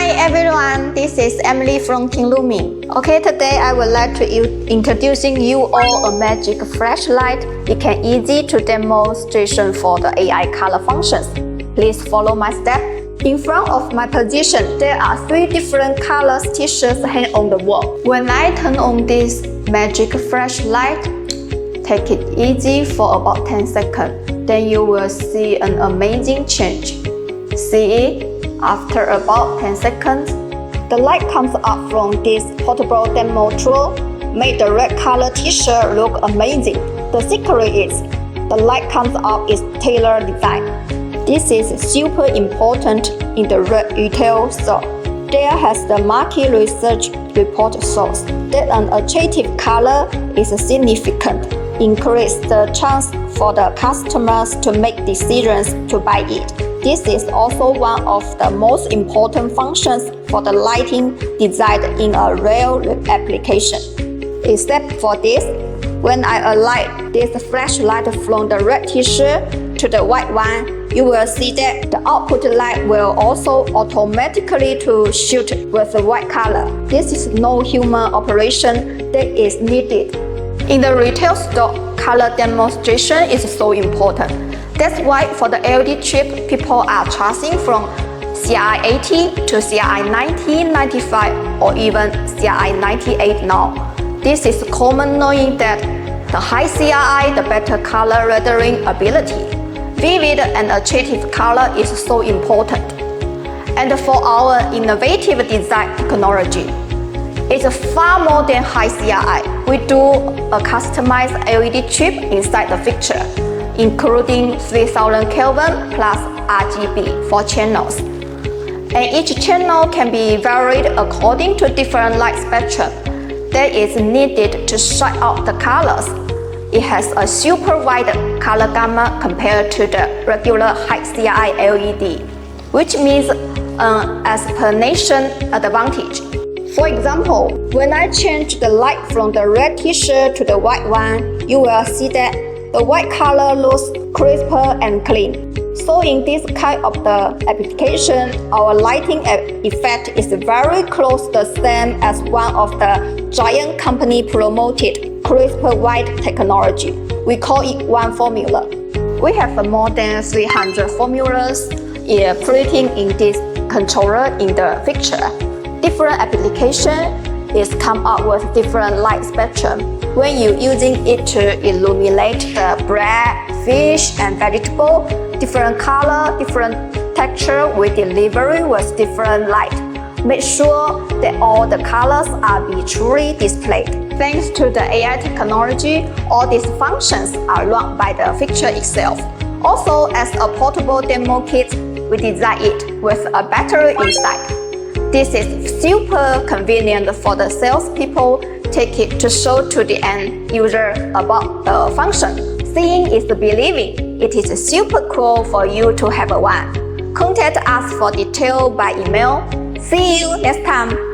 Hi everyone, this is Emily from Kinglumi. Okay, today I would like to introducing you all a magic flashlight. It can easy to demonstration for the AI color functions. Please follow my step. In front of my position, there are 3 different colors t-shirts hanging on the wall. When I turn on this magic flashlight, take it easy for about 10 seconds. Then you will see an amazing change. See it? After about 10 seconds, the light comes up from this portable demo tool, make the red color t-shirt look amazing. The secret is, the light comes up is tailored design. This is super important in the red retail store. There has the market research report source that an attractive color is significant, increase the chance for the customers to make decisions to buy it. This is also one of the most important functions for the lighting designed in a real application. Except for this, when I align this flashlight from the red t-shirt to the white one, you will see that the output light will also automatically to shoot with the white color. This is no human operation that is needed. In the retail store, color demonstration is so important. That's why for the LED chip, people are charging from CRI 80 to CRI 90, 95 or even CRI 98 now. This is common knowing that the high CRI, the better color rendering ability. Vivid and attractive color is so important. And for our innovative design technology, it's far more than high CRI. We do a customized LED chip inside the fixture, including 3000 Kelvin plus RGB for channels. And each channel can be varied according to different light spectra that is needed to shine out the colors. It has a super wide color gamut compared to the regular high CRI LED, which means an explanation advantage. For example, when I change the light from the red t-shirt to the white one, you will see that the white color looks crisper and clean. So in this kind of the application, our lighting effect is very close the same as one of the giant company promoted crisper white technology. We call it one formula. We have more than 300 formulas printing in this controller in the fixture. Different application is come up with different light spectrum. When you're using it to illuminate the bread, fish, and vegetable, different color, different texture with delivery with different light. Make sure that all the colors are be truly displayed. Thanks to the AI technology, all these functions are run by the fixture itself. Also, as a portable demo kit, we design it with a battery inside. This is super convenient for the salespeople take it to show to the end user about the function. Seeing is believing. It is super cool for you to have one. Contact us for detail by email. See you next time.